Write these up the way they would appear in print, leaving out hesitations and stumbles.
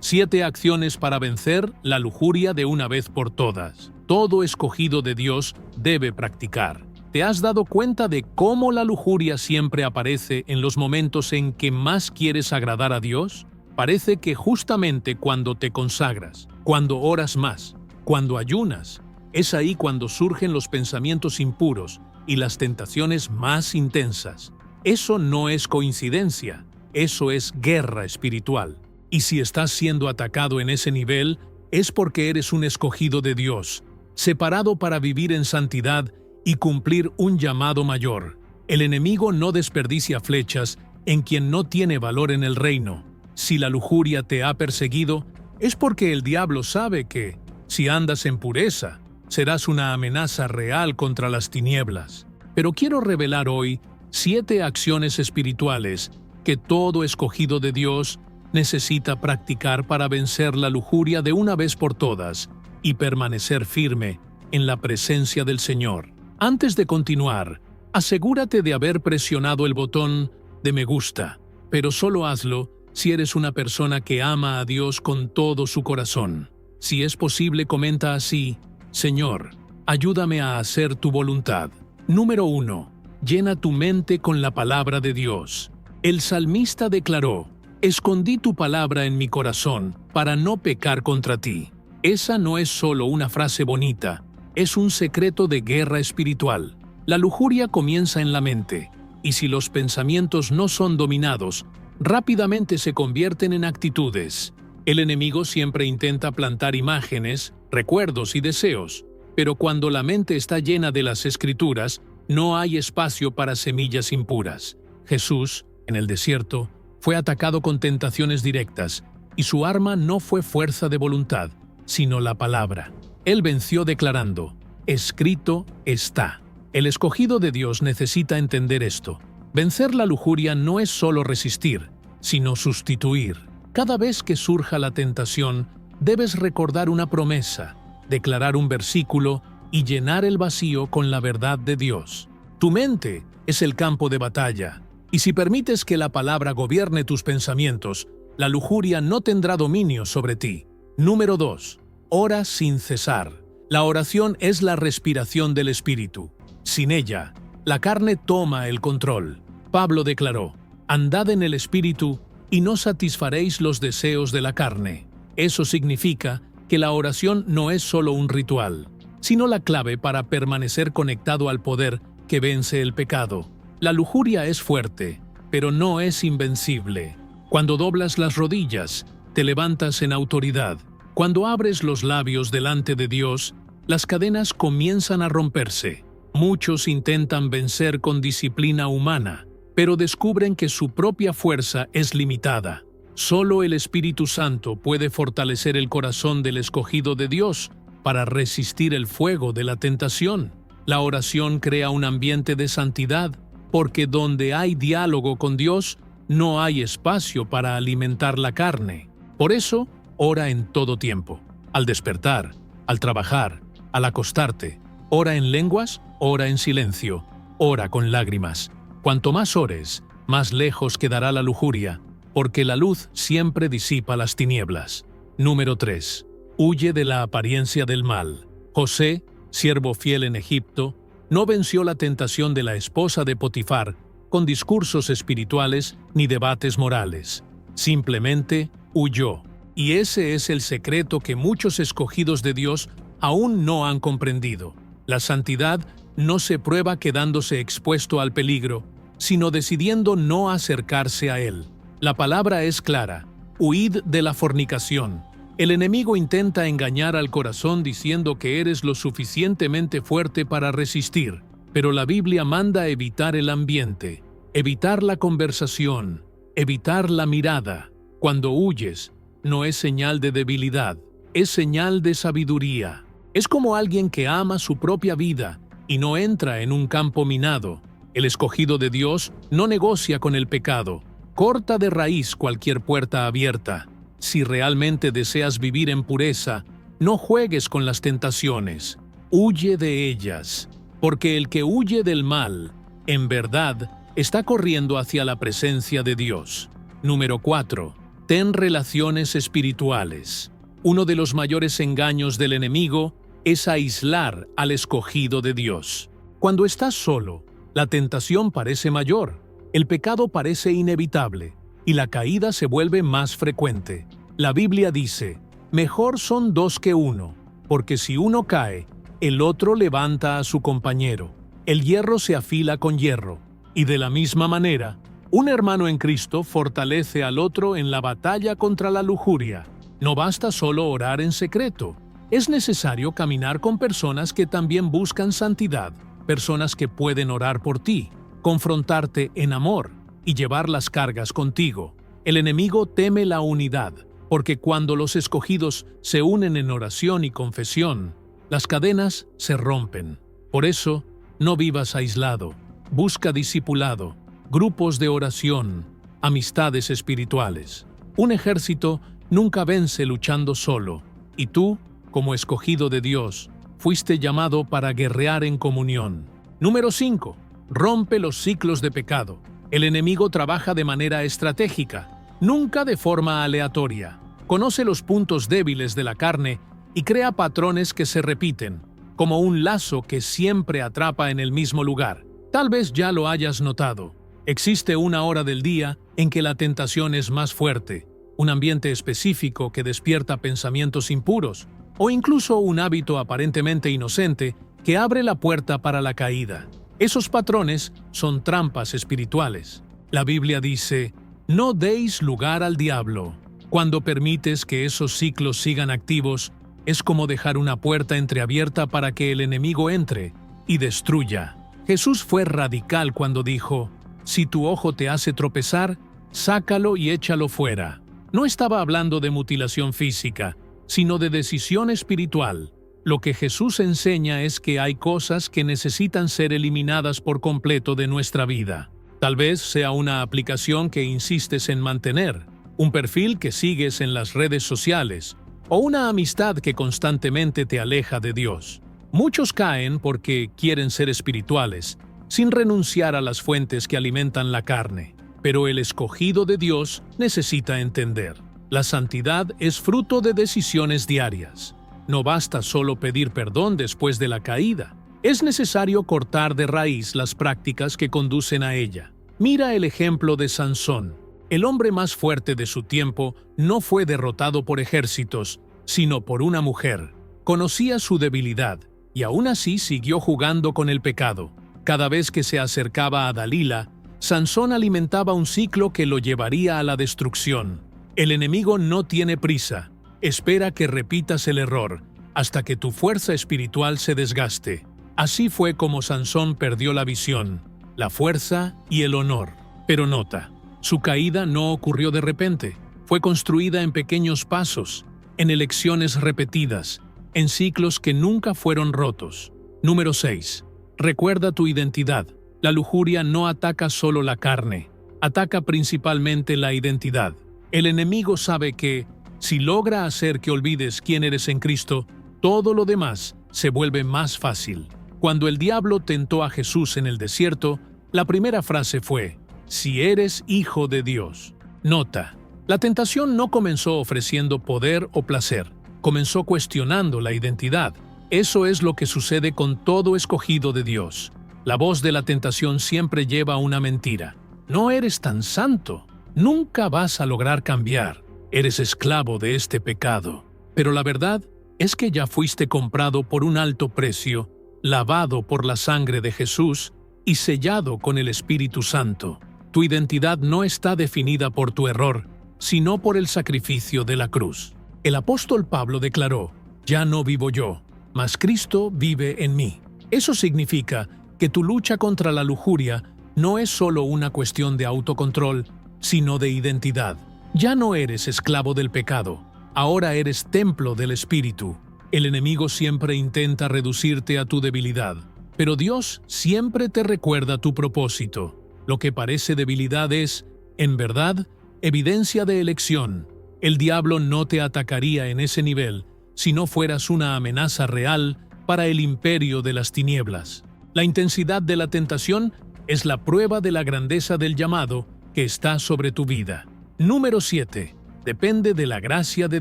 7 acciones para vencer la lujuria de una vez por todas. Todo escogido de Dios debe practicar. ¿Te has dado cuenta de cómo la lujuria siempre aparece en los momentos en que más quieres agradar a Dios? Parece que justamente cuando te consagras, cuando oras más, cuando ayunas, es ahí cuando surgen los pensamientos impuros y las tentaciones más intensas. Eso no es coincidencia, eso es guerra espiritual. Y si estás siendo atacado en ese nivel, es porque eres un escogido de Dios, separado para vivir en santidad y cumplir un llamado mayor. El enemigo no desperdicia flechas en quien no tiene valor en el reino. Si la lujuria te ha perseguido, es porque el diablo sabe que, si andas en pureza, serás una amenaza real contra las tinieblas. Pero quiero revelar hoy 7 acciones espirituales que todo escogido de Dios necesita practicar para vencer la lujuria de una vez por todas y permanecer firme en la presencia del Señor. Antes de continuar, asegúrate de haber presionado el botón de me gusta, pero solo hazlo si eres una persona que ama a Dios con todo su corazón. Si es posible, comenta así: Señor, ayúdame a hacer tu voluntad. Número 1. Llena tu mente con la palabra de Dios. El salmista declaró: escondí tu palabra en mi corazón para no pecar contra ti. Esa no es solo una frase bonita, es un secreto de guerra espiritual. La lujuria comienza en la mente, y si los pensamientos no son dominados, rápidamente se convierten en actitudes. El enemigo siempre intenta plantar imágenes, recuerdos y deseos, pero cuando la mente está llena de las Escrituras, no hay espacio para semillas impuras. Jesús, en el desierto, fue atacado con tentaciones directas, y su arma no fue fuerza de voluntad, sino la palabra. Él venció declarando: escrito está. El escogido de Dios necesita entender esto. Vencer la lujuria no es solo resistir, sino sustituir. Cada vez que surja la tentación, debes recordar una promesa, declarar un versículo y llenar el vacío con la verdad de Dios. Tu mente es el campo de batalla, y si permites que la palabra gobierne tus pensamientos, la lujuria no tendrá dominio sobre ti. Número 2. Ora sin cesar. La oración es la respiración del Espíritu. Sin ella, la carne toma el control. Pablo declaró: andad en el Espíritu y no satisfaréis los deseos de la carne. Eso significa que la oración no es solo un ritual, sino la clave para permanecer conectado al poder que vence el pecado. La lujuria es fuerte, pero no es invencible. Cuando doblas las rodillas, te levantas en autoridad. Cuando abres los labios delante de Dios, las cadenas comienzan a romperse. Muchos intentan vencer con disciplina humana, pero descubren que su propia fuerza es limitada. Solo el Espíritu Santo puede fortalecer el corazón del escogido de Dios para resistir el fuego de la tentación. La oración crea un ambiente de santidad, porque donde hay diálogo con Dios, no hay espacio para alimentar la carne. Por eso, ora en todo tiempo. Al despertar, al trabajar, al acostarte. Ora en lenguas, ora en silencio, ora con lágrimas. Cuanto más ores, más lejos quedará la lujuria, porque la luz siempre disipa las tinieblas. Número 3. Huye de la apariencia del mal. José, siervo fiel en Egipto, no venció la tentación de la esposa de Potifar con discursos espirituales ni debates morales. Simplemente huyó. Y ese es el secreto que muchos escogidos de Dios aún no han comprendido. La santidad no se prueba quedándose expuesto al peligro, sino decidiendo no acercarse a él. La palabra es clara: huid de la fornicación. El enemigo intenta engañar al corazón diciendo que eres lo suficientemente fuerte para resistir, pero la Biblia manda evitar el ambiente, evitar la conversación, evitar la mirada. Cuando huyes, no es señal de debilidad, es señal de sabiduría. Es como alguien que ama su propia vida y no entra en un campo minado. El escogido de Dios no negocia con el pecado. Corta de raíz cualquier puerta abierta. Si realmente deseas vivir en pureza, no juegues con las tentaciones. Huye de ellas, porque el que huye del mal, en verdad, está corriendo hacia la presencia de Dios. Número 4. Ten relaciones espirituales. Uno de los mayores engaños del enemigo es aislar al escogido de Dios. Cuando estás solo, la tentación parece mayor, el pecado parece inevitable y la caída se vuelve más frecuente. La Biblia dice, mejor son dos que uno, porque si uno cae, el otro levanta a su compañero. El hierro se afila con hierro, y de la misma manera, un hermano en Cristo fortalece al otro en la batalla contra la lujuria. No basta solo orar en secreto, es necesario caminar con personas que también buscan santidad, personas que pueden orar por ti, confrontarte en amor y llevar las cargas contigo. El enemigo teme la unidad, porque cuando los escogidos se unen en oración y confesión, las cadenas se rompen. Por eso, no vivas aislado, busca discipulado, grupos de oración, amistades espirituales. Un ejército nunca vence luchando solo, y tú, como escogido de Dios, fuiste llamado para guerrear en comunión. Número 5. Rompe los ciclos de pecado. El enemigo trabaja de manera estratégica, nunca de forma aleatoria. Conoce los puntos débiles de la carne y crea patrones que se repiten, como un lazo que siempre atrapa en el mismo lugar. Tal vez ya lo hayas notado. Existe una hora del día en que la tentación es más fuerte, un ambiente específico que despierta pensamientos impuros, o incluso un hábito aparentemente inocente que abre la puerta para la caída. Esos patrones son trampas espirituales. La Biblia dice, no deis lugar al diablo. Cuando permites que esos ciclos sigan activos, es como dejar una puerta entreabierta para que el enemigo entre y destruya. Jesús fue radical cuando dijo, si tu ojo te hace tropezar, sácalo y échalo fuera. No estaba hablando de mutilación física, sino de decisión espiritual. Lo que Jesús enseña es que hay cosas que necesitan ser eliminadas por completo de nuestra vida. Tal vez sea una aplicación que insistes en mantener, un perfil que sigues en las redes sociales, o una amistad que constantemente te aleja de Dios. Muchos caen porque quieren ser espirituales, sin renunciar a las fuentes que alimentan la carne. Pero el escogido de Dios necesita entender. La santidad es fruto de decisiones diarias. No basta solo pedir perdón después de la caída. Es necesario cortar de raíz las prácticas que conducen a ella. Mira el ejemplo de Sansón. El hombre más fuerte de su tiempo no fue derrotado por ejércitos, sino por una mujer. Conocía su debilidad y aún así siguió jugando con el pecado. Cada vez que se acercaba a Dalila, Sansón alimentaba un ciclo que lo llevaría a la destrucción. El enemigo no tiene prisa. Espera que repitas el error hasta que tu fuerza espiritual se desgaste. Así fue como Sansón perdió la visión, la fuerza y el honor. Pero nota, su caída no ocurrió de repente. Fue construida en pequeños pasos, en elecciones repetidas, en ciclos que nunca fueron rotos. Número 6. Recuerda tu identidad. La lujuria no ataca solo la carne, ataca principalmente la identidad. El enemigo sabe que, si logra hacer que olvides quién eres en Cristo, todo lo demás se vuelve más fácil. Cuando el diablo tentó a Jesús en el desierto, la primera frase fue, si eres hijo de Dios. Nota, la tentación no comenzó ofreciendo poder o placer, comenzó cuestionando la identidad. Eso es lo que sucede con todo escogido de Dios. La voz de la tentación siempre lleva una mentira. No eres tan santo, nunca vas a lograr cambiar, eres esclavo de este pecado. Pero la verdad es que ya fuiste comprado por un alto precio, lavado por la sangre de Jesús y sellado con el Espíritu Santo. Tu identidad no está definida por tu error, sino por el sacrificio de la cruz. El apóstol Pablo declaró, ya no vivo yo, mas Cristo vive en mí. Eso significa que tu lucha contra la lujuria no es solo una cuestión de autocontrol, sino de identidad. Ya no eres esclavo del pecado, ahora eres templo del Espíritu. El enemigo siempre intenta reducirte a tu debilidad, pero Dios siempre te recuerda tu propósito. Lo que parece debilidad es, en verdad, evidencia de elección. El diablo no te atacaría en ese nivel si no fueras una amenaza real para el imperio de las tinieblas. La intensidad de la tentación es la prueba de la grandeza del llamado que está sobre tu vida. Número 7. depende de la gracia de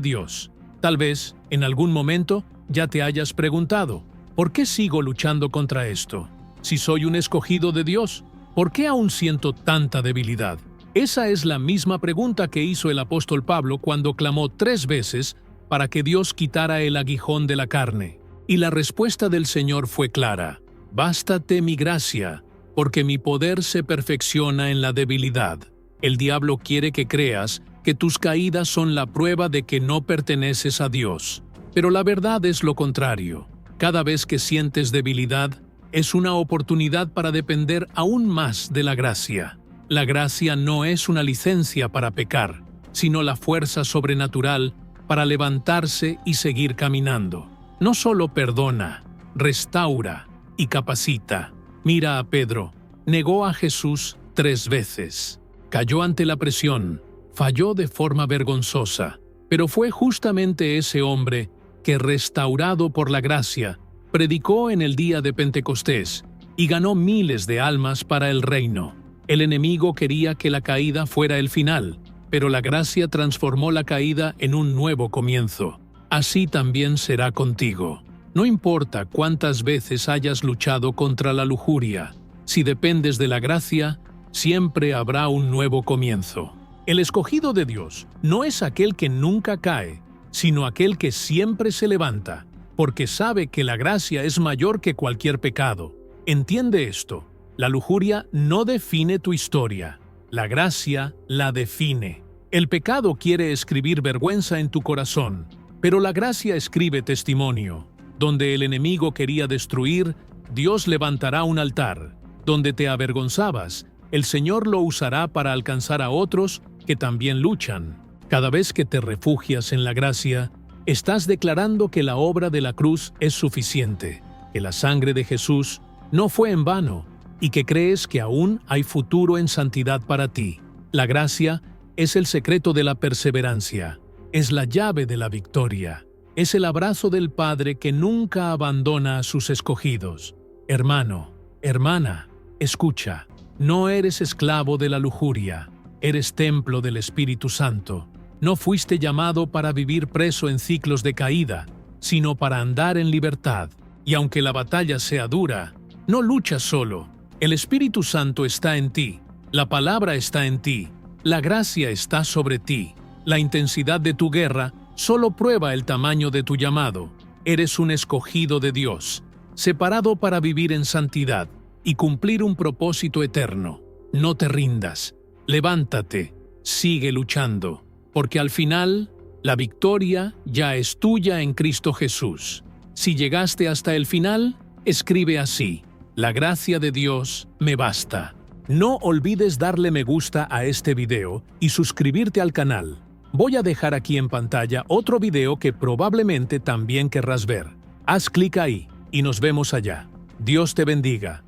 Dios. Tal vez, en algún momento, ya te hayas preguntado, ¿por qué sigo luchando contra esto? Si soy un escogido de Dios, ¿por qué aún siento tanta debilidad? Esa es la misma pregunta que hizo el apóstol Pablo cuando clamó 3 veces para que Dios quitara el aguijón de la carne. Y la respuesta del Señor fue clara: «Bástate mi gracia, porque mi poder se perfecciona en la debilidad». El diablo quiere que creas que tus caídas son la prueba de que no perteneces a Dios. Pero la verdad es lo contrario. Cada vez que sientes debilidad, es una oportunidad para depender aún más de la gracia. La gracia no es una licencia para pecar, sino la fuerza sobrenatural para levantarse y seguir caminando. No solo perdona, restaura y capacita. Mira a Pedro, negó a Jesús 3 veces. Cayó ante la presión, falló de forma vergonzosa, pero fue justamente ese hombre que, restaurado por la gracia, predicó en el día de Pentecostés y ganó miles de almas para el reino. El enemigo quería que la caída fuera el final, pero la gracia transformó la caída en un nuevo comienzo. Así también será contigo. No importa cuántas veces hayas luchado contra la lujuria, si dependes de la gracia, siempre habrá un nuevo comienzo. El escogido de Dios no es aquel que nunca cae, sino aquel que siempre se levanta, porque sabe que la gracia es mayor que cualquier pecado. Entiende esto: la lujuria no define tu historia, la gracia la define. El pecado quiere escribir vergüenza en tu corazón, pero la gracia escribe testimonio. Donde el enemigo quería destruir, Dios levantará un altar. Donde te avergonzabas, el Señor lo usará para alcanzar a otros que también luchan. Cada vez que te refugias en la gracia, estás declarando que la obra de la cruz es suficiente, que la sangre de Jesús no fue en vano y que crees que aún hay futuro en santidad para ti. La gracia es el secreto de la perseverancia, es la llave de la victoria, es el abrazo del Padre que nunca abandona a sus escogidos. Hermano, hermana, escucha, no eres esclavo de la lujuria, eres templo del Espíritu Santo. No fuiste llamado para vivir preso en ciclos de caída, sino para andar en libertad. Y aunque la batalla sea dura, no luchas solo. El Espíritu Santo está en ti, la palabra está en ti, la gracia está sobre ti. La intensidad de tu guerra solo prueba el tamaño de tu llamado. Eres un escogido de Dios, separado para vivir en santidad y cumplir un propósito eterno. No te rindas, levántate, sigue luchando, porque al final, la victoria ya es tuya en Cristo Jesús. Si llegaste hasta el final, escribe así: la gracia de Dios me basta. No olvides darle me gusta a este video y suscribirte al canal. Voy a dejar aquí en pantalla otro video que probablemente también querrás ver. Haz clic ahí y nos vemos allá. Dios te bendiga.